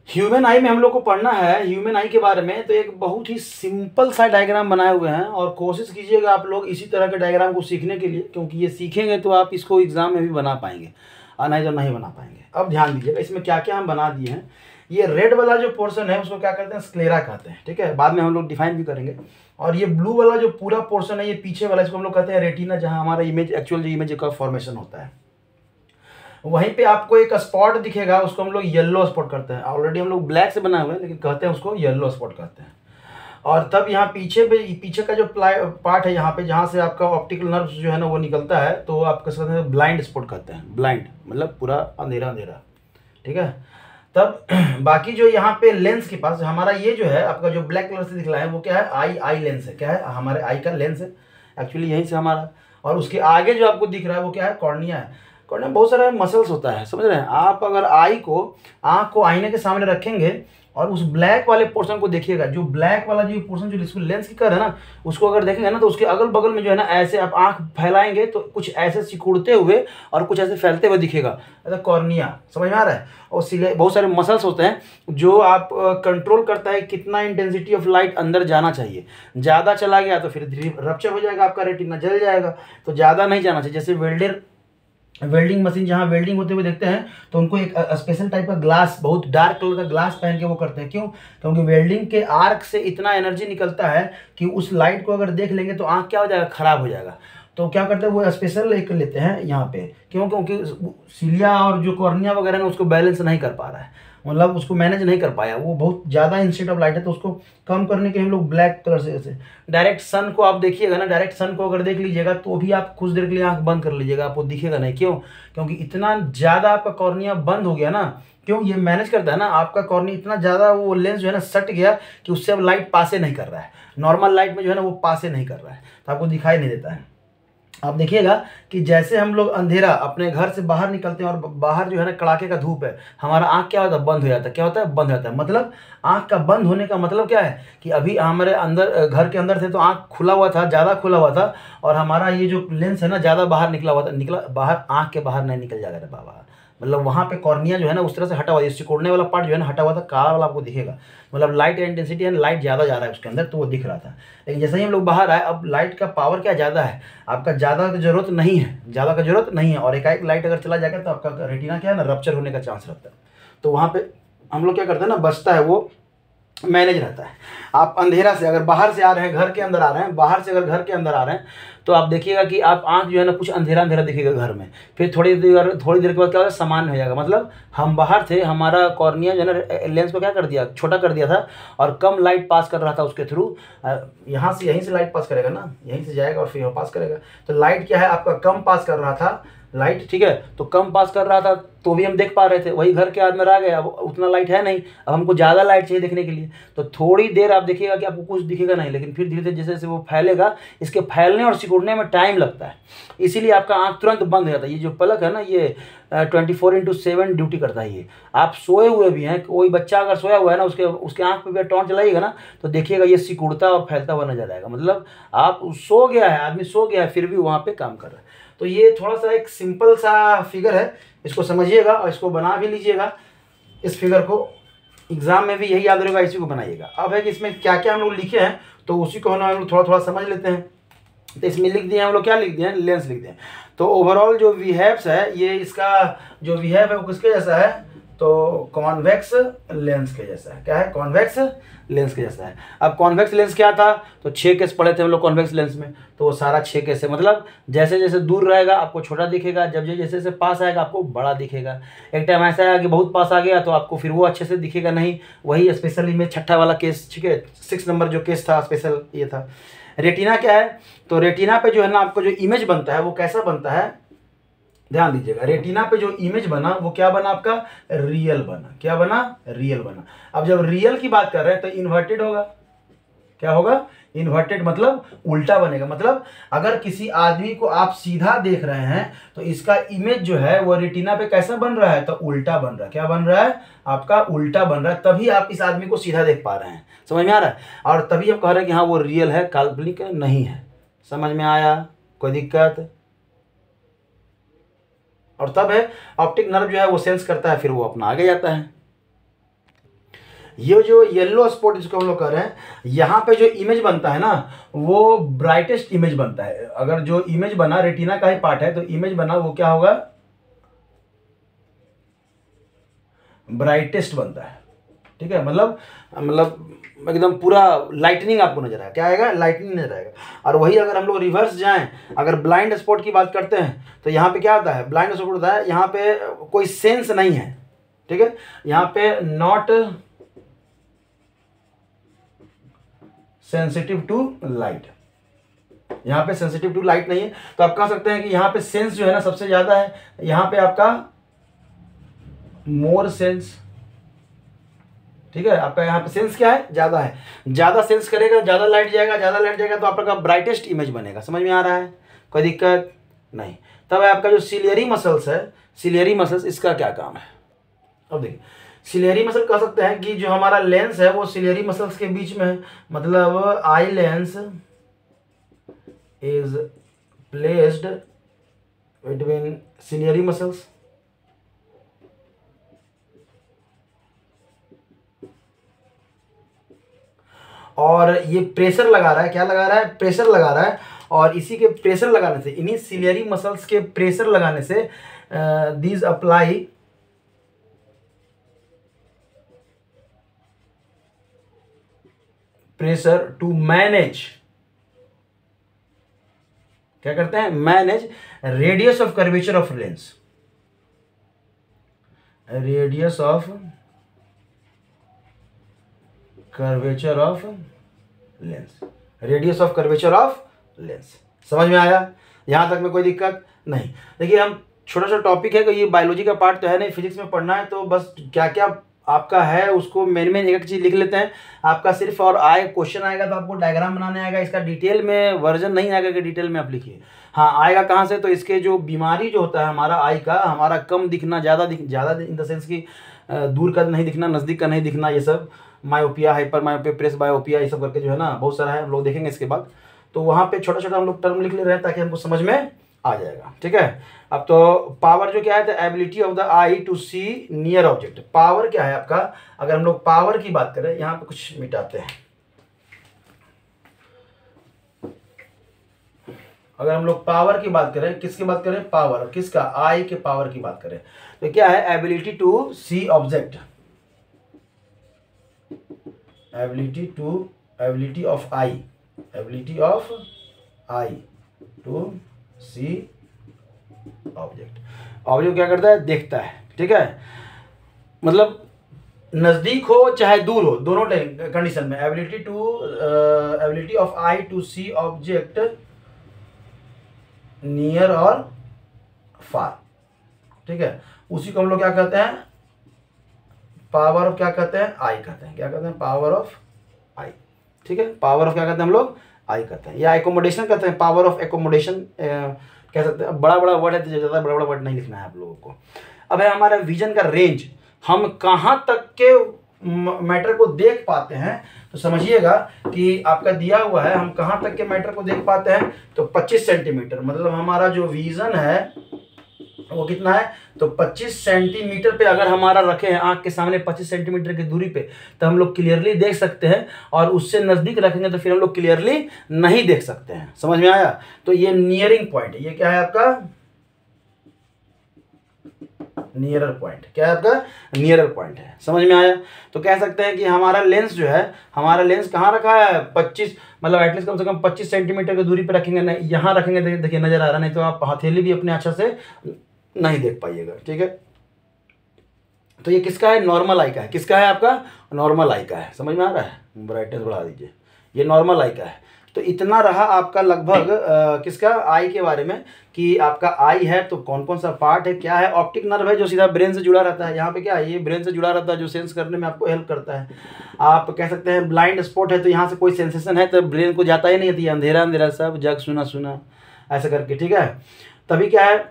Human आई में हम लोग को पढ़ना है ह्यूमन आई के बारे में। तो एक बहुत ही सिंपल सा डायग्राम बनाए हुए हैं और कोशिश कीजिएगा आप लोग इसी तरह के डायग्राम को सीखने के लिए, क्योंकि ये सीखेंगे तो आप इसको एग्जाम में भी बना पाएंगे और नहीं तो नहीं बना पाएंगे। अब ध्यान दीजिएगा इसमें क्या क्या हम बना दिए हैं। ये रेड वाला जो पोर्शन है उसको क्या कहते हैं, स्क्लेरा कहते हैं, ठीक है, बाद में हम लोग डिफाइन भी करेंगे। और ये ब्लू वाला जो पूरा पोर्शन है, ये पीछे वाला, इसको हम लोग कहते हैं रेटिना, जहाँ हमारा इमेज एक्चुअल जो इमेज का फॉर्मेशन होता है। वहीं पे आपको एक स्पॉट दिखेगा, उसको हम लोग येलो स्पॉट करते हैं। ऑलरेडी हम लोग ब्लैक से बनाए हुए हैं लेकिन कहते हैं उसको येलो स्पॉट कहते हैं। और तब यहाँ पीछे का जो पार्ट है, यहाँ पे जहाँ से आपका ऑप्टिकल नर्व जो है ना वो निकलता है, तो आप कह सकते हैं ब्लाइंड स्पॉट कहते हैं। ब्लाइंड मतलब पूरा अंधेरा अंधेरा, ठीक है। तब बाकी जो यहाँ पे लेंस के पास हमारा ये जो है आपका जो ब्लैक कलर से दिख रहा है वो क्या है, आई लेंस है। क्या है, हमारे आई का लेंस है एक्चुअली, यहीं से हमारा। और उसके आगे जो आपको दिख रहा है वो क्या है, कॉर्निया है। कॉर्निया में बहुत सारा मसल्स होता है, समझ रहे हैं आप। अगर आँख को आईने के सामने रखेंगे और उस ब्लैक वाले पोर्शन को देखिएगा, जो ब्लैक वाला जो पोर्शन जो इसको लेंस की कर है ना, उसको अगर देखेंगे ना तो उसके अगल बगल में जो है ना, ऐसे आप आंख फैलाएंगे तो कुछ ऐसे सिकुड़ते हुए और कुछ ऐसे फैलते हुए दिखेगा, ऐसा कॉर्निया, समझ में आ रहा है। और सिले बहुत सारे मसल्स होते हैं जो आप कंट्रोल करता है कितना इंटेंसिटी ऑफ लाइट अंदर जाना चाहिए। ज़्यादा चला गया तो फिर धीरे रप्चर हो जाएगा, आपका रेटिना जल जाएगा। तो ज़्यादा नहीं जाना चाहिए। जैसे वेल्डिंग मशीन जहाँ वेल्डिंग होते हुए देखते हैं तो उनको एक स्पेशल टाइप का ग्लास, बहुत डार्क कलर का ग्लास पहन के वो करते हैं। क्यों? क्योंकि वेल्डिंग के आर्क से इतना एनर्जी निकलता है कि उस लाइट को अगर देख लेंगे तो आँख क्या हो जाएगा, खराब हो जाएगा। तो क्या करते हैं वो स्पेशल एक लेते हैं यहाँ पे। क्यों? क्योंकि सिलिया और जो कॉर्निया वगैरह है उसको बैलेंस नहीं कर पा रहा है, मतलब उसको मैनेज नहीं कर पाया, वो बहुत ज़्यादा इंसिडेंट ऑफ लाइट है। तो उसको कम करने के हम लोग ब्लैक कलर से, जैसे डायरेक्ट सन को आप देखिएगा ना, डायरेक्ट सन को अगर देख लीजिएगा तो भी आप कुछ देर के लिए आंख बंद कर लीजिएगा, आपको दिखेगा नहीं। क्यों? क्योंकि इतना ज़्यादा आपका कॉर्निया बंद हो गया ना। क्यों? ये मैनेज करता है ना, आपका कॉर्निया इतना ज़्यादा वो लेंस जो है ना सट गया कि उससे अब लाइट पासे नहीं कर रहा है। नॉर्मल लाइट में जो है ना वो पासे नहीं कर रहा है, तो आपको दिखाई नहीं देता है। आप देखिएगा कि जैसे हम लोग अंधेरा अपने घर से बाहर निकलते हैं और बाहर जो है ना कड़ाके का धूप है, हमारा आंख क्या होता है, बंद हो जाता है। क्या होता है? बंद हो जाता है। मतलब आंख का बंद होने का मतलब क्या है कि अभी हमारे अंदर घर के अंदर थे तो आंख खुला हुआ था, ज़्यादा खुला हुआ था, और हमारा ये जो लेंस है ना ज़्यादा बाहर निकला हुआ था, निकला बाहर, आंख के बाहर नहीं निकल जाएगा बाबा। मतलब वहाँ पे कॉर्निया जो है ना उस तरह से हटा हुआ है, सिकुड़ने वाला पार्ट जो है ना हटा हुआ था, काला वाला आपको दिखेगा। मतलब लाइट इंटेंसिटी है, लाइट ज़्यादा जा रहा है उसके अंदर, तो वो दिख रहा था। लेकिन जैसे ही हम लोग बाहर आए, अब लाइट का पावर क्या ज़्यादा है, आपका ज़्यादा की जरूरत नहीं है, ज़्यादा का जरूरत नहीं है। और एकाएक लाइट अगर चला जाएगा तो आपका रेटिना क्या है ना, रप्चर होने का चांस रहता है। तो वहाँ पे हम लोग क्या करते हैं ना, बचता है वो मैनेज रहता है। आप अंधेरा से अगर बाहर से आ रहे हैं, घर के अंदर आ रहे हैं, बाहर से अगर घर के अंदर आ रहे हैं, तो आप देखिएगा कि आप आंख जो है ना कुछ अंधेरा अंधेरा दिखेगा घर में। फिर थोड़ी देर के बाद क्या होगा, सामान्य हो जाएगा। मतलब हम बाहर थे, हमारा कॉर्निया जो है ना लेंस को क्या कर दिया, छोटा कर दिया था, और कम लाइट पास कर रहा था उसके थ्रू। यहाँ से यहीं से लाइट पास करेगा ना, यहीं से जाएगा और फिर यहाँ पास करेगा। तो लाइट क्या है, आपका कम पास कर रहा था लाइट, ठीक है। तो कम पास कर रहा था तो भी हम देख पा रहे थे, वही घर के अंदर आ गए, अब उतना लाइट है नहीं, अब हमको ज़्यादा लाइट चाहिए देखने के लिए। तो थोड़ी देर आप देखिएगा कि आपको कुछ दिखेगा नहीं, लेकिन फिर धीरे धीरे जैसे जैसे वो फैलेगा, इसके फैलने और सिकुड़ने में टाइम लगता है, इसीलिए आपका आंख तुरंत बंद हो जाता है। ये जो पलक है ना, ये 24/7 ड्यूटी करता है। ये आप सोए हुए भी हैं, कोई बच्चा अगर सोया हुआ है ना, उसके आंख पे भी टॉर्च चलाइएगा ना, तो देखिएगा ये सिकुड़ता और फैलता हुआ नजर आएगा। मतलब आप सो गया है, आदमी सो गया है, फिर भी वहाँ पे काम कर रहा है। तो ये थोड़ा सा एक सिंपल सा फिगर है, इसको समझिएगा और इसको बना भी लीजिएगा। इस फिगर को एग्जाम में भी यही याद रहेगा, इसी को बनाइएगा। अब है कि इसमें क्या क्या हम लोग लिखे हैं, तो उसी को हम लोग थोड़ा थोड़ा समझ लेते हैं। तो इसमें लिख दिए हम लोग, क्या लिख दिए हैं, लेंस लिख दिए हैं। तो ओवरऑल जो वीहैव्स है, ये इसका जो वीहैव है वो किसके जैसा है, तो कॉन्वेक्स लेंस के जैसा है। क्या है? कॉन्वेक्स लेंस के जैसा है। अब कॉन्वेक्स लेंस क्या था, तो 6 केस पढ़े थे हम लोग कॉन्वेक्स लेंस में, तो वो सारा 6 केस है। मतलब जैसे जैसे दूर रहेगा आपको छोटा दिखेगा, जब जैसे जैसे पास आएगा आपको बड़ा दिखेगा। एक टाइम ऐसा है कि बहुत पास आ गया तो आपको फिर वो अच्छे से दिखेगा नहीं। वही स्पेशली में छठा वाला केस, ठीक है, 6 नंबर जो केस था स्पेशल, ये था। रेटिना क्या है, तो रेटिना पे जो है ना आपको जो इमेज बनता है वो कैसा बनता है, ध्यान दीजिएगा। रेटिना पे जो इमेज बना वो क्या बना, आपका रियल बना। क्या बना? रियल बना। अब जब रियल की बात कर रहे हैं तो इन्वर्टेड होगा। क्या होगा? इन्वर्टेड मतलब उल्टा बनेगा। मतलब अगर किसी आदमी को आप सीधा देख रहे हैं तो इसका इमेज जो है वो रेटिना पे कैसा बन रहा है, तो उल्टा बन रहा है। क्या बन रहा है? आपका उल्टा बन रहा है, तभी आप इस आदमी को सीधा देख पा रहे हैं। समझ में आ रहा है? और तभी आप कह रहे हैं कि हाँ वो रियल है, काल्पनिक नहीं है। समझ में आया? कोई दिक्कत? और तब है ऑप्टिक नर्व जो है वो सेंस करता है, फिर वो अपना आगे जाता है। ये जो येलो स्पॉट जिसको हम लोग कर रहे हैं, यहाँ पे जो इमेज बनता है ना वो ब्राइटेस्ट इमेज बनता है। अगर जो इमेज बना रेटिना का ही पार्ट है तो इमेज बना वो क्या होगा, ब्राइटेस्ट बनता है। ठीक है, मतलब एकदम पूरा लाइटनिंग आपको नजर आएगा। क्या आएगा, लाइटनिंग नजर आएगा। और वही अगर हम लोग रिवर्स जाएं, अगर ब्लाइंड स्पॉट की बात करते हैं तो यहाँ पे क्या होता है, ब्लाइंड स्पॉट होता है यहाँ पे कोई सेंस नहीं है। ठीक है, यहाँ पे नॉट सेंसिटिव टू लाइट, यहाँ पे सेंसिटिव टू लाइट नहीं है। तो आप कह सकते हैं कि यहाँ पे सेंस जो है ना सबसे ज्यादा है, यहाँ पे आपका मोर सेंस। ठीक है, आपका यहाँ पे सेंस क्या है, ज्यादा है। ज्यादा सेंस करेगा, ज्यादा लाइट जाएगा, ज्यादा लाइट जाएगा तो आपका ब्राइटेस्ट इमेज बनेगा। समझ में आ रहा है, कोई दिक्कत नहीं। तब आपका जो सिलियरी मसल्स है, सिलियरी मसल्स, इसका क्या काम है। अब देखिए, सिलियरी मसल कह सकते हैं कि जो हमारा लेंस है वो सिलियरी मसल्स के बीच में है। मतलब eye lens is placed between ciliary muscles. और ये प्रेशर लगा रहा है, क्या लगा रहा है, प्रेशर लगा रहा है। और इसी के प्रेशर लगाने से, इन्हीं सिलियरी मसल्स के प्रेशर लगाने से these apply pressure to manage, क्या करते हैं, manage radius of curvature of lens, radius of curvature of lens, radius of curvature of lens. समझ में आया, यहां तक में कोई दिक्कत नहीं। देखिए, हम छोटा सा टॉपिक है कि ये बायोलॉजी का पार्ट तो है नहीं, फिजिक्स में पढ़ना है, तो बस क्या क्या आपका है उसको मेन एक चीज लिख लेते हैं। आपका सिर्फ और आए क्वेश्चन आएगा तो आपको डायग्राम बनाने आएगा, इसका डिटेल में वर्जन नहीं आएगा कि डिटेल में आप लिखिए। हाँ, आएगा कहाँ से, तो इसके जो बीमारी जो होता है हमारा आई का, हमारा कम दिखना, ज़्यादा इन द सेंस की दूर का नहीं दिखना, नज़दीक का नहीं दिखना, ये सब मायोपिया, हाइपर मायोपिया, प्रेस बायोपिया, ये सब करके जो है ना बहुत सारा है, हम लोग देखेंगे इसके बाद। तो वहाँ पे छोटा छोटा हम लोग टर्म लिख ले रहे हैं ताकि हमको समझ में आ जाएगा। ठीक है, अब तो पावर जो क्या है, the ability of the eye to see near object. Power क्या है आपका, अगर हम लोग पावर की बात करें, यहाँ पे कुछ मिटाते हैं। अगर हम लोग पावर की बात करें, किसकी बात करें, पावर किसका, आई के पावर की बात करें, तो क्या है, ability to see object, ability of eye, ability of eye to see object. Object क्या करता है, देखता है। ठीक है, मतलब नजदीक हो चाहे दूर हो, दोनों कंडीशन में ability of eye to see object near और फार। ठीक है, उसी को हम लोग क्या कहते हैं, पावर ऑफ क्या कहते हैं, आई कहते हैं। क्या कहते हैं, पावर ऑफ आई। ठीक है, पावर ऑफ क्या कहते हैं हम लोग, आई कहते हैं, या एकोमोडेशन कहते हैं, पावर ऑफ एकोमोडेशन कह सकते हैं। बड़ा बड़ा वर्ड है तो ज़्यादा बड़ा बड़ा वर्ड नहीं लिखना है आप लोगों को। अब है हमारा विजन का रेंज, हम कहाँ तक के मैटर को देख पाते हैं, तो समझिएगा कि आपका दिया हुआ है हम कहाँ तक के मैटर को देख पाते हैं, तो 25 सेंटीमीटर। मतलब हमारा जो विजन है वो कितना है, तो 25 सेंटीमीटर पे अगर हमारा रखे हैं आंख के सामने 25 सेंटीमीटर की दूरी पे, तो हम लोग क्लियरली देख सकते हैं। और उससे नजदीक रखेंगे तो फिर हम लोग क्लियरली नहीं देख सकते हैं। समझ में आया, तो ये नियरिंग पॉइंट है। ये क्या है आपका, नियरर पॉइंट। क्या है आपका, नियरर पॉइंट है। समझ में आया, तो कह सकते हैं कि हमारा लेंस जो है, हमारा लेंस कहाँ रखा है, 25, मतलब एटलीस्ट कम से कम 25 सेंटीमीटर की दूरी पे रखेंगे। नहीं, यहाँ रखेंगे, देखिए नजर आ रहा, नहीं तो आप हथेली भी अपने अच्छा से नहीं देख पाइएगा। ठीक है, तो ये किसका है, नॉर्मल आई का है। किसका है, आपका नॉर्मल आई का है। समझ में आ रहा है, ब्राइटनेस बढ़ा दीजिए, ये नॉर्मल आई का है। तो इतना रहा आपका लगभग किसका, आई के बारे में, कि आपका आई है तो कौन कौन सा पार्ट है, क्या है। ऑप्टिक नर्व है जो सीधा ब्रेन से जुड़ा रहता है। यहाँ पे क्या है, ये ब्रेन से जुड़ा रहता है, जो सेंस करने में आपको हेल्प करता है। आप कह सकते हैं ब्लाइंड स्पॉट है तो यहाँ से कोई सेंसेशन है तो ब्रेन को जाता ही नहीं है, अंधेरा अंधेरा सब जग सुना सुना ऐसा करके। ठीक है, तभी क्या है,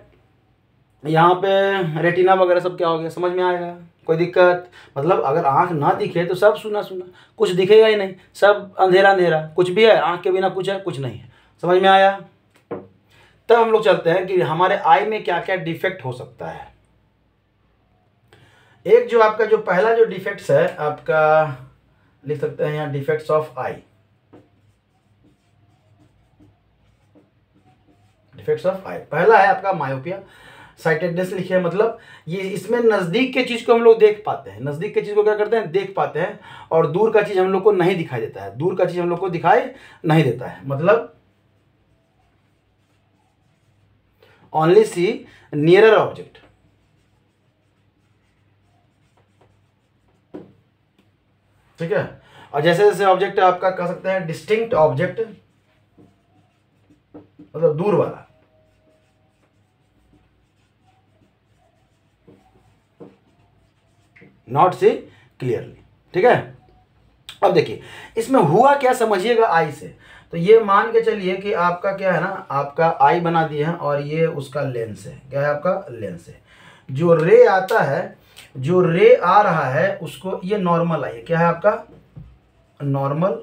यहाँ पे रेटिना वगैरह सब क्या हो गया, समझ में आएगा, कोई दिक्कत। मतलब अगर आंख ना दिखे तो सब सुना सुना, कुछ दिखेगा ही नहीं, सब अंधेरा अंधेरा, कुछ भी है आंख के बिना कुछ है, कुछ नहीं है। समझ में आया, तब हम लोग चलते हैं कि हमारे आई में क्या क्या डिफेक्ट हो सकता है। एक जो आपका जो पहला जो डिफेक्ट्स है आपका, लिख सकते हैं यहाँ defects of eye, defects of eye. पहला है आपका मायोपिया, साइटेडनेस लिखे है, मतलब ये इसमें नज़दीक के चीज़ को हम लोग देख पाते हैं, नज़दीक के चीज़ को क्या करते हैं, देख पाते हैं, और दूर का चीज़ हम लोग को नहीं दिखाई देता है, दूर का चीज़ हम लोग को दिखाई नहीं देता है, मतलब ओनली सी नियरर ऑब्जेक्ट। ठीक है, और जैसे जैसे ऑब्जेक्ट आपका कह सकते हैं डिस्टिंक्ट ऑब्जेक्ट, मतलब दूर वाला, नॉट सी क्लियरली। ठीक है, अब देखिए इसमें हुआ क्या समझिएगा आई से। तो ये मान के चलिए कि आपका क्या है ना, आपका आई बना दिए हैं और ये उसका लेंस है, क्या है आपका लेंस है। जो रे आता है, जो रे आ रहा है उसको, ये नॉर्मल आई है, क्या है आपका नॉर्मल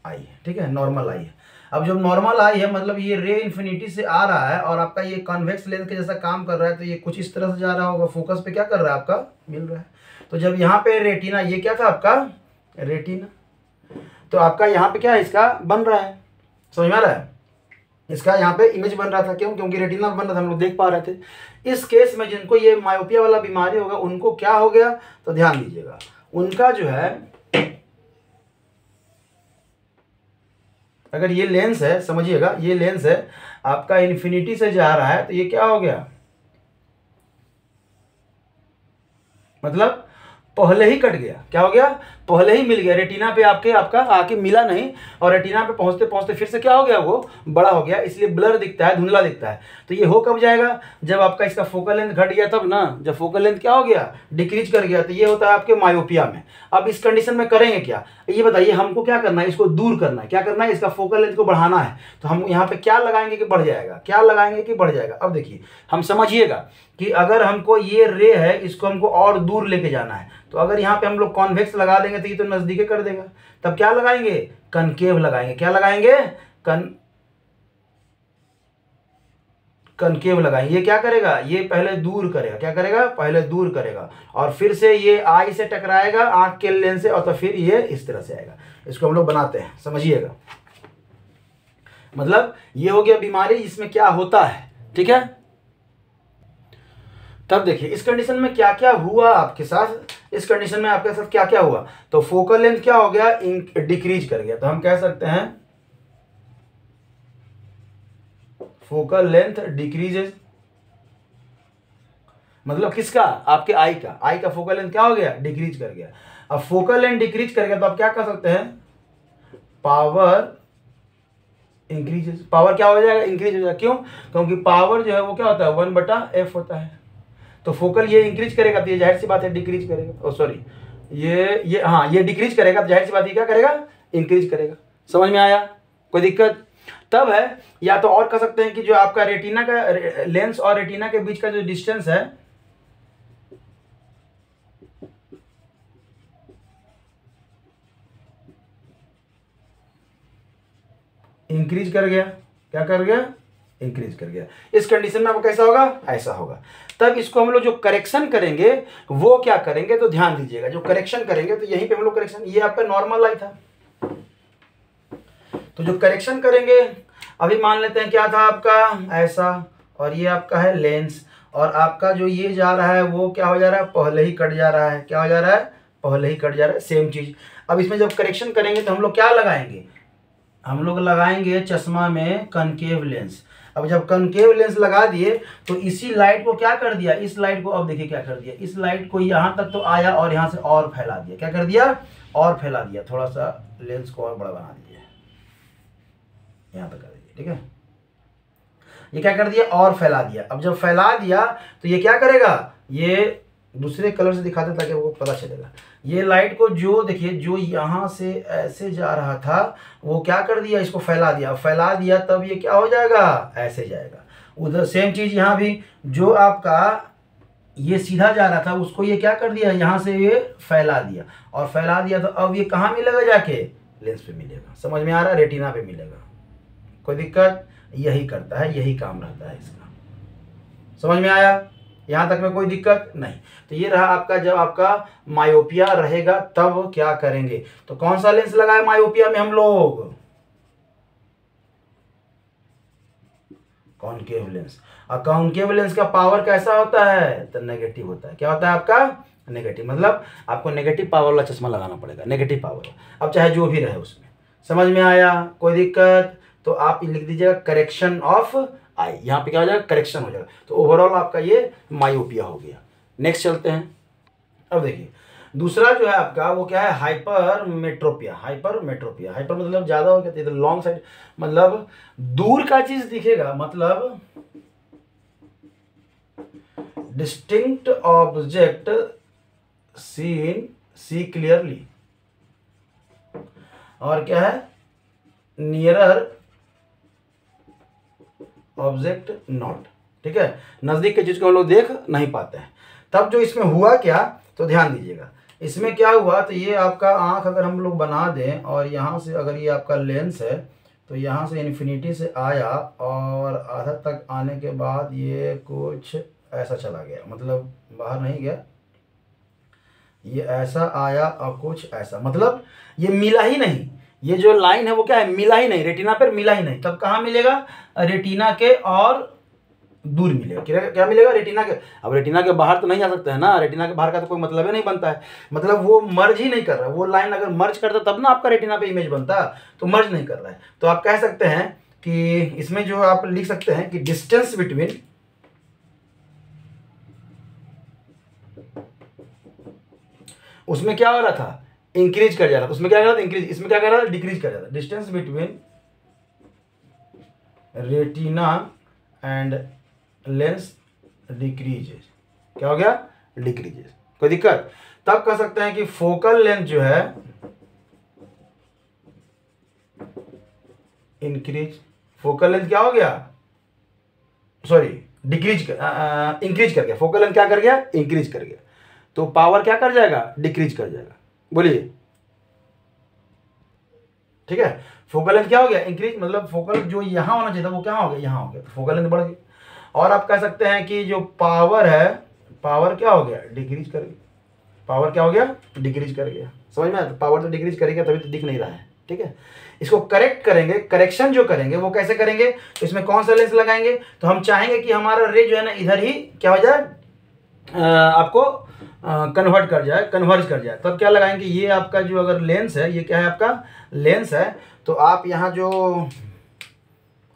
आई है। ठीक है, नॉर्मल आई है। अब जब नॉर्मल आई है मतलब ये रे इन्फिनिटी से आ रहा है और आपका ये कॉन्वेक्स लेंस के जैसा काम कर रहा है, तो ये कुछ इस तरह से जा रहा होगा, फोकस पे क्या कर रहा है आपका मिल रहा है। तो जब यहाँ पे रेटिना, ये क्या था आपका रेटिना, तो आपका यहाँ पे क्या है इसका बन रहा है, समझ में आ रहा है, इसका यहाँ पे इमेज बन रहा था, क्यों, क्योंकि रेटिना बन रहा था, हम लोग देख पा रहे थे। इस केस में जिनको ये मायोपिया वाला बीमारी होगा उनको क्या हो गया, तो ध्यान दीजिएगा, उनका जो है, अगर ये लेंस है, समझिएगा ये लेंस है आपका इन्फिनिटी से जा रहा है, तो ये क्या हो गया, मतलब पहले ही कट गया, क्या हो गया, पहले ही मिल गया, रेटिना पे आपका आके मिला नहीं, और रेटिना पे पहुंचते पहुंचते फिर से क्या हो गया, वो बड़ा हो गया, इसलिए ब्लर दिखता है, धुंधला दिखता है। तो ये हो कब जाएगा, जब आपका इसका फोकल लेंथ घट गया तब ना, जब फोकल लेंथ क्या हो गया, डिक्रीज कर गया, तो ये होता है आपके मायोपिया में। अब इस कंडीशन में करेंगे क्या, ये बताइए, हमको क्या करना है, इसको दूर करना है, क्या करना है, इसका फोकल लेंथ को बढ़ाना है। तो हम यहाँ पे क्या लगाएंगे कि बढ़ जाएगा, क्या लगाएंगे कि बढ़ जाएगा। अब देखिए हम समझिएगा कि अगर हमको ये रे है, इसको हमको और दूर लेके जाना है, तो अगर यहाँ पे हम लोग कॉन्वेक्स लगा देंगे तो ये तो नजदीके कर देगा, तब क्या लगाएंगे, कनकेव लगाएंगे, क्या लगाएंगे, कनकेव लगाएंगे। ये क्या करेगा, ये पहले दूर करेगा, क्या करेगा, पहले दूर करेगा, और फिर से ये आई से टकराएगा आंख के लेंस से, और तो फिर ये इस तरह से आएगा। इसको हम लोग बनाते हैं, समझिएगा, मतलब ये हो गया बीमारी, इसमें क्या होता है। ठीक है, तब देखिए इस कंडीशन में क्या क्या हुआ आपके साथ, इस कंडीशन में आपके साथ क्या क्या हुआ, तो फोकल लेंथ क्या हो गया, डिक्रीज कर गया। तो हम कह सकते हैं फोकल लेंथ डिक्रीजेज, मतलब किसका, आपके आई का फोकल लेंथ क्या हो गया, डिक्रीज कर गया। अब फोकल लेंथ डिक्रीज कर गया तो आप क्या कर सकते हैं, पावर इंक्रीजेज, पावर क्या हो जाएगा, इंक्रीज हो जाएगा। क्यों, क्योंकि पावर जो है वो क्या होता है, 1/f होता है। तो फोकल ये इंक्रीज करेगा तो ये जाहिर सी बात है डिक्रीज करेगा, सॉरी ये हाँ ये डिक्रीज करेगा, तो जाहिर सी बात है क्या करेगा, इंक्रीज करेगा। समझ में आया, कोई दिक्कत। तब है, या तो और कह सकते हैं कि जो आपका रेटिना का लेंस और रेटिना के बीच का जो डिस्टेंस है, इंक्रीज कर गया, क्या कर गया, इंक्रीज कर गया। इस कंडीशन में आपको कैसा होगा, ऐसा होगा। तब इसको हम लोग जो करेक्शन करेंगे वो क्या करेंगे, तो ध्यान दीजिएगा, जो करेक्शन करेंगे तो यहीं पे हम लोग करेक्शन, ये आपका नॉर्मल आई था, तो जो करेक्शन करेंगे, अभी मान लेते हैं क्या था आपका ऐसा, और ये आपका है लेंस, और आपका जो ये जा रहा है वो क्या हो जा रहा है, पहले ही कट जा रहा है, क्या हो जा रहा है, पहले ही कट जा रहा है, सेम चीज। अब इसमें जब करेक्शन करेंगे तो हम लोग क्या लगाएंगे, हम लोग लगाएंगे चश्मा में कनकेव लेंस। अब जब कनकेव लेंस लगा दिए तो इसी लाइट को क्या कर दिया, इस लाइट को, अब देखिए क्या कर दिया, इस लाइट को यहाँ तक तो आया और यहाँ से और फैला दिया, क्या कर दिया, और फैला दिया, थोड़ा सा लेंस को और बड़ा बना दिया, यहाँ तक कर दिया। ठीक है, ये क्या कर दिया, और फैला दिया। अब जब फैला दिया तो ये क्या करेगा, ये दूसरे कलर से दिखाते ताकि वो पता चलेगा। ये लाइट को जो देखिए, जो यहाँ से ऐसे जा रहा था वो क्या कर दिया, इसको फैला दिया, फैला दिया, तब ये क्या हो जाएगा, ऐसे जाएगा। उधर सेम चीज यहाँ भी, जो आपका ये सीधा जा रहा था उसको ये क्या कर दिया, यहाँ से ये फैला दिया, और फैला दिया तो अब ये कहाँ मिलेगा, जाके लेंस पे मिलेगा। समझ में आ रहा है, रेटिना पे मिलेगा। कोई दिक्कत, यही करता है, यही काम रहता है इसका। समझ में आया, यहाँ तक में कोई दिक्कत नहीं। तो ये रहा आपका, जब आपका मायोपिया रहेगा तब क्या करेंगे। तो कौन सा लेंस लगाए मायोपिया में हम लोग, कॉनकेव लेंस। और कॉनकेव लेंस का पावर कैसा होता है, तो नेगेटिव होता है। क्या होता है आपका, नेगेटिव। मतलब आपको नेगेटिव पावर वाला चश्मा लगाना पड़ेगा, नेगेटिव पावर। अब चाहे जो भी रहे उसमें, समझ में आया, कोई दिक्कत। तो आप लिख दीजिएगा करेक्शन ऑफ आई, यहाँ पे क्या हो जाएगा, करेक्शन हो जाएगा। तो ओवरऑल आपका ये मायोपिया हो गया। नेक्स्ट चलते हैं। अब देखिए दूसरा जो है आपका वो क्या है, हाइपरमेट्रोपिया। हाइपरमेट्रोपिया, हाइपर मतलब ज्यादा हो गया, लॉन्ग साइड मतलब दूर का चीज दिखेगा, मतलब डिस्टिंक्ट ऑब्जेक्ट सी क्लियरली। और क्या है, नियरर ऑब्जेक्ट नॉट। ठीक है, नजदीक के चीज को हम लोग देख नहीं पाते हैं। तब जो इसमें हुआ क्या, तो ध्यान दीजिएगा इसमें क्या हुआ। तो ये आपका आंख अगर हम लोग बना दें और यहाँ से अगर ये आपका लेंस है, तो यहाँ से इन्फिनिटी से आया और आधा तक आने के बाद ये कुछ ऐसा चला गया, मतलब बाहर नहीं गया, ये ऐसा आया और कुछ ऐसा, मतलब ये मिला ही नहीं। ये जो लाइन है वो क्या है, मिला ही नहीं, रेटिना पर मिला ही नहीं। तब कहाँ मिलेगा, रेटिना के और दूर मिलेगा। क्या मिलेगा, रेटिना के। अब रेटिना के बाहर तो नहीं आ सकते हैं ना, रेटिना के बाहर का तो कोई मतलब ही नहीं बनता है, मतलब वो मर्ज ही नहीं कर रहा है। वो लाइन अगर मर्ज करता तब ना आपका रेटिना पे इमेज बनता, तो मर्ज नहीं कर रहा है। तो आप कह सकते हैं कि इसमें जो आप लिख सकते हैं कि डिस्टेंस बिटवीन उसमें क्या हो रहा था, इंक्रीज कर जा रहा था। उसमें क्या कर रहा था, इंक्रीज। इसमें क्या कर रहा था, डिक्रीज कर जा रहा था। Distance between retina and lens decreases. क्या हो गया, डिक्रीजेज। कोई दिक्कत। तब कह सकते हैं कि फोकल लेंथ जो है इंक्रीज, फोकल लेंथ क्या हो गया, सॉरी डिक्रीज कर, इंक्रीज कर गया। फोकल लेंथ क्या कर गया, इंक्रीज कर गया। तो पावर क्या कर जाएगा, डिक्रीज कर जाएगा। बोलिए, ठीक है। फोकल लेंथ क्या हो गया, इंक्रीज, मतलब फोकल जो यहां होना चाहिए था वो क्या हो गया, यहां हो गया, तो फोकल लेंथ बढ़ गई। और आप कह सकते हैं कि जो पावर है, पावर क्या हो गया, डिक्रीज कर गया। पावर क्या हो गया, डिक्रीज कर गया। समझ में आया, तो पावर तो डिक्रीज करेगा तभी तो दिख नहीं रहा है। ठीक है, इसको करेक्ट करेंगे, करेक्शन जो करेंगे वो कैसे करेंगे, तो इसमें कौन सा लेंस लगाएंगे, तो हम चाहेंगे कि हमारा रे जो है ना इधर ही क्या हो जाए, आपको कन्वर्ट कर जाए, कन्वर्ज कर जाए। तब क्या लगाएंगे, ये आपका जो अगर लेंस है, ये क्या है आपका लेंस है, तो आप यहाँ जो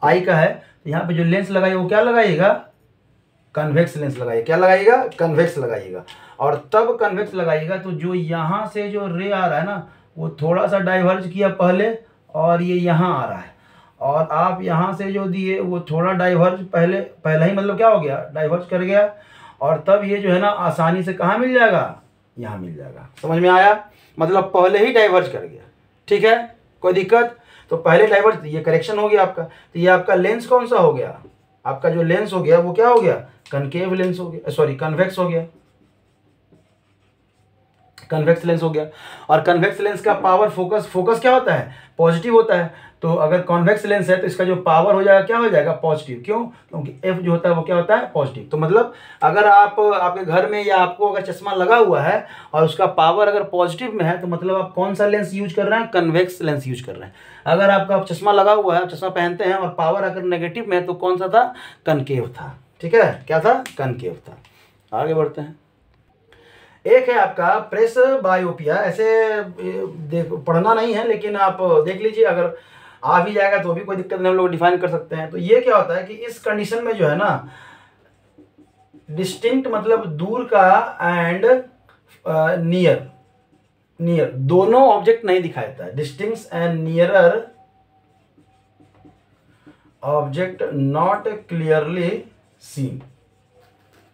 आई का है, तो यहाँ पे जो लेंस लगाइए वो क्या लगाइएगा, कन्वेक्स लेंस लगाइए। क्या लगाइएगा, कन्वेक्स लगाइएगा। और तब कन्वेक्स लगाइएगा तो जो यहाँ से जो रे आ रहा है ना, वो थोड़ा सा डाइवर्ज किया पहले, और ये यहाँ आ रहा है। और आप यहाँ से जो दिए वो थोड़ा डाइवर्ज पहले ही, मतलब क्या हो गया, डाइवर्ज कर गया। और तब ये जो है ना आसानी से कहाँ मिल जाएगा, यहाँ मिल जाएगा। समझ में आया, मतलब पहले ही डाइवर्ज कर गया। ठीक है, कोई दिक्कत। तो पहले डाइवर्ज, ये करेक्शन हो गया आपका। तो ये आपका लेंस कौन सा हो गया, आपका जो लेंस हो गया वो क्या हो गया, कनकेव लेंस हो गया, सॉरी कन्वेक्स हो गया, कन्वेक्स लेंस हो गया। और कन्वेक्स लेंस का पावर, फोकस क्या होता है, पॉजिटिव होता है। तो अगर कॉन्वेक्स लेंस है तो इसका जो पावर हो जाएगा क्या हो जाएगा, पॉजिटिव। क्यों, क्योंकि एफ जो होता है वो क्या होता है, पॉजिटिव। तो मतलब अगर आप आपके घर में या आपको अगर चश्मा लगा हुआ है और उसका पावर अगर पॉजिटिव में है, तो मतलब आप कौन सा लेंस यूज कर रहे हैं, कन्वेक्स लेंस यूज कर रहे हैं। अगर आपका चश्मा लगा हुआ है, आप चश्मा पहनते हैं और पावर अगर नेगेटिव में है, तो कौन सा था, कनकेव था। ठीक है, क्या था, कनकेव था। आगे बढ़ते हैं। एक है आपका प्रेस बायोपिया। ऐसे देख पढ़ना नहीं है, लेकिन आप देख लीजिए, अगर आ भी जाएगा तो भी कोई दिक्कत नहीं, हम लोग डिफाइन कर सकते हैं। तो ये क्या होता है कि इस कंडीशन में जो है ना, डिस्टिंक्ट मतलब दूर का एंड नियर दोनों ऑब्जेक्ट नहीं दिखाई देता है। Distinct and nearer object not clearly seen.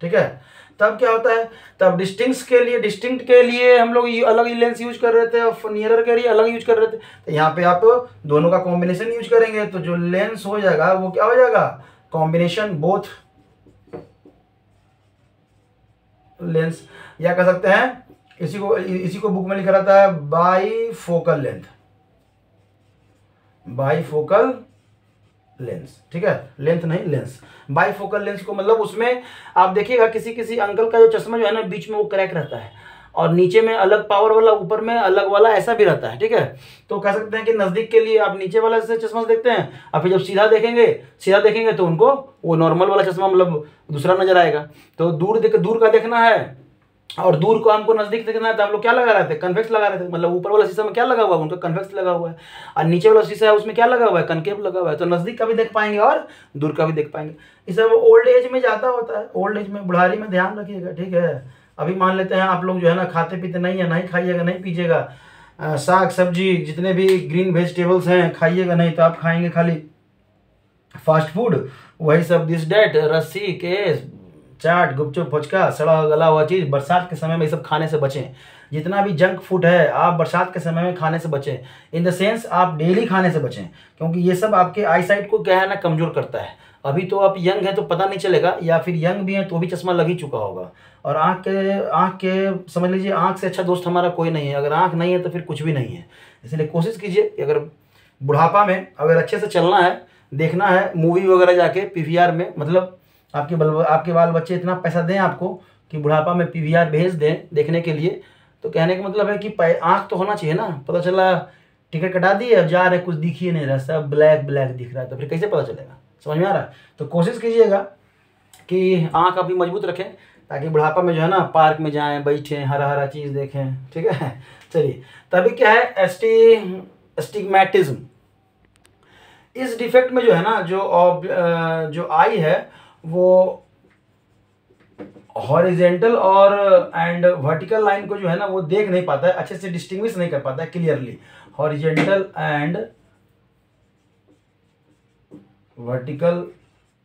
ठीक है, तब क्या होता है, तब डिस्टिंक्ट के लिए हम लोग अलग ही लेंस यूज कर रहे थे और नियरर के लिए अलग यूज कर रहे थे। तो यहाँ पे आप दोनों का कॉम्बिनेशन यूज करेंगे, तो जो लेंस हो जाएगा वो क्या हो जाएगा, कॉम्बिनेशन बोथ लेंस। या कह सकते हैं इसी को बुक में लिखा रहता है by focal length, by focal lens, ठीक है, लेंथ नहीं लेंस। बाईफोकल लेंस को मतलब उसमें आप देखिएगा किसी किसी अंकल का जो चश्मा जो है ना बीच में वो क्रैक रहता है और नीचे में अलग पावर वाला ऊपर में अलग वाला ऐसा भी रहता है, ठीक है। तो कह सकते हैं कि नज़दीक के लिए आप नीचे वाला से चश्मा देखते हैं और फिर जब सीधा देखेंगे तो उनको वो नॉर्मल वाला चश्मा मतलब दूसरा नजर आएगा। तो दूर का देखना है और दूर को हमको नजदीक देखना है तो हम लोग क्या लगा रहे थे, कन्वेक्स लगा रहे थे। मतलब ऊपर वाला शीशा में क्या लगा हुआ है, उनका कन्वेक्स लगा हुआ है, और नीचे वाला शीशा है उसमें क्या लगा हुआ है, कनकेव लगा हुआ है। तो नजदीक का भी देख पाएंगे और दूर का भी देख पाएंगे। ये सब ओल्ड एज में ज़्यादा होता है, ओल्ड एज में, बुढ़ारी में ध्यान रखिएगा, ठीक है। अभी मान लेते हैं आप लोग जो है ना खाते पीते नहीं है, नहीं खाइएगा, नहीं पीजिएगा, साग सब्जी जितने भी ग्रीन वेजिटेबल्स हैं खाइएगा नहीं, तो आप खाएंगे खाली फास्ट फूड, वही सब दिस डेट, रस्सी केस, चाट, गुपचुप, फुचका, सड़ा गला हुआ चीज़। बरसात के समय में ये सब खाने से बचें। जितना भी जंक फूड है आप बरसात के समय में खाने से बचें, इन द सेंस आप डेली खाने से बचें, क्योंकि ये सब आपके आई साइट को क्या है ना कमज़ोर करता है। अभी तो आप यंग हैं तो पता नहीं चलेगा, या फिर यंग भी हैं तो भी चश्मा लग ही चुका होगा। और आँख के समझ लीजिए आँख से अच्छा दोस्त हमारा कोई नहीं है। अगर आँख नहीं है तो फिर कुछ भी नहीं है। इसलिए कोशिश कीजिए अगर बुढ़ापा में अगर अच्छे से चलना है, देखना है मूवी वगैरह जाके पीवीआर में, मतलब आपके बाल बच्चे इतना पैसा दें आपको कि बुढ़ापा में पीवीआर भेज दें देखने के लिए। तो कहने का मतलब है कि आँख तो होना चाहिए ना। पता चला टिकट कटा दी और जा रहे, कुछ दिख ही नहीं रहा, सब ब्लैक दिख रहा है, तो फिर कैसे पता चलेगा, समझ में आ रहा है। तो कोशिश कीजिएगा कि आँख अपनी मजबूत रखें ताकि बुढ़ापा में जो है ना पार्क में जाएं, बैठें, हरा हरा चीज़ देखें, ठीक है। चलिए, तभी क्या है एस्टिग्मेटिज्म। इस डिफेक्ट में जो है ना जो आई है वो हॉरिजेंटल और एंड वर्टिकल लाइन को जो है ना वो देख नहीं पाता है, अच्छे से डिस्टिंग्विश नहीं कर पाता है clearly. Horizontal and vertical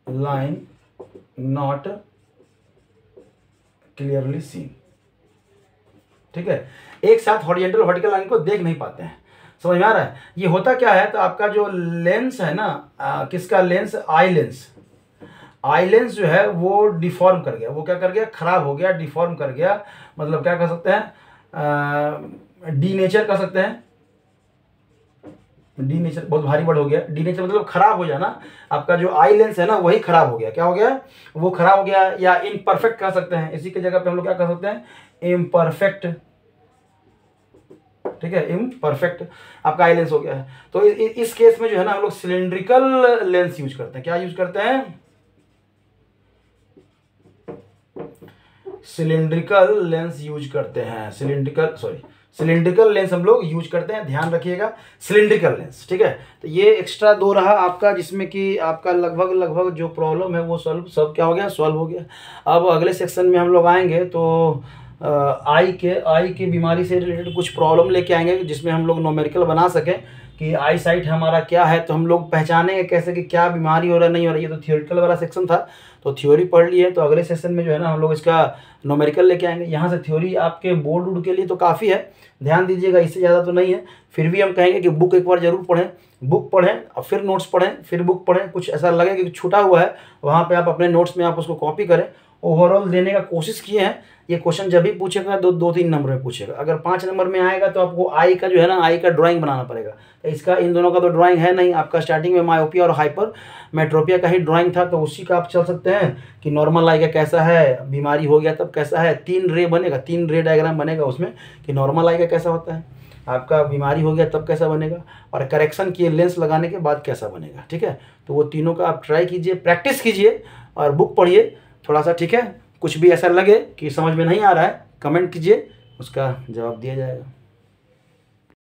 line not clearly seen, ठीक है। एक साथ हॉरिजेंटल वर्टिकल लाइन को देख नहीं पाते हैं, समझ में आ रहा है। ये होता क्या है, तो आपका जो लेंस है ना किसका लेंस, आई लेंस जो है वो डिफॉर्म कर गया, वो क्या कर गया, खराब हो गया, डिफॉर्म कर गया। मतलब क्या कर सकते हैं, डीनेचर कर सकते हैं। डीनेचर बहुत भारी वर्ड हो गया, डीनेचर मतलब खराब हो जाना। आपका जो आई लेंस है ना वही खराब हो गया, क्या हो गया, वो खराब हो गया, या इम्परफेक्ट कह सकते हैं। इसी की जगह पे हम लोग क्या कह सकते हैं, इम्परफेक्ट, ठीक है, इम्परफेक्ट आपका आई लेंस हो गया है। तो इस केस में जो है ना हम लोग सिलिंड्रिकल लेंस यूज करते हैं। क्या यूज करते हैं, सिलिंड्रिकल लेंस यूज करते हैं। सिलिंड्रिकल लेंस हम लोग यूज करते हैं, ध्यान रखिएगा, सिलिंड्रिकल लेंस, ठीक है। तो ये एक्स्ट्रा 2 रहा आपका, जिसमें कि आपका लगभग जो प्रॉब्लम है वो सब क्या हो गया, सॉल्व हो गया। अब अगले सेक्शन में हम लोग आएंगे तो आई के बीमारी से रिलेटेड कुछ प्रॉब्लम लेके आएंगे, जिसमें हम लोग न्यूमेरिकल बना सकें कि आई साइट हमारा क्या है, तो हम लोग पहचानेंगे कैसे कि क्या बीमारी हो रहा है, नहीं हो रही है। तो थियोरिटिकल वाला सेक्शन था, तो थ्योरी पढ़ लिए। तो अगले सेशन में जो है ना हम लोग इसका न्यूमेरिकल लेके आएंगे। यहाँ से थ्योरी आपके बोर्ड के लिए तो काफ़ी है, ध्यान दीजिएगा, इससे ज़्यादा तो नहीं है। फिर भी हम कहेंगे कि बुक एक बार जरूर पढ़ें, बुक पढ़ें और फिर नोट्स पढ़ें, फिर बुक पढ़ें। कुछ ऐसा लगे कि छूटा हुआ है वहाँ पे आप अपने नोट्स में आप उसको कॉपी करें। ओवरऑल देने का कोशिश किए हैं। ये क्वेश्चन जब भी पूछेगा 2-3 नंबर में पूछेगा। अगर 5 नंबर में आएगा तो आपको आई का जो है ना आई का ड्राइंग बनाना पड़ेगा। तो इसका इन दोनों का तो ड्राइंग है नहीं, आपका स्टार्टिंग में मायोपिया और हाइपर मेट्रोपिया का ही ड्राइंग था, तो उसी का आप चल सकते हैं कि नॉर्मल आई का कैसा है, बीमारी हो गया तब कैसा है। 3 रे बनेगा, 3 रे डायग्राम बनेगा उसमें कि नॉर्मल आई का कैसा होता है, आपका बीमारी हो गया तब कैसा बनेगा, और करेक्शन किए लेंस लगाने के बाद कैसा बनेगा, ठीक है। तो वो तीनों का आप ट्राई कीजिए, प्रैक्टिस कीजिए और बुक पढ़िए थोड़ा सा, ठीक है। कुछ भी ऐसा लगे कि समझ में नहीं आ रहा है कमेंट कीजिए, उसका जवाब दिया जाएगा।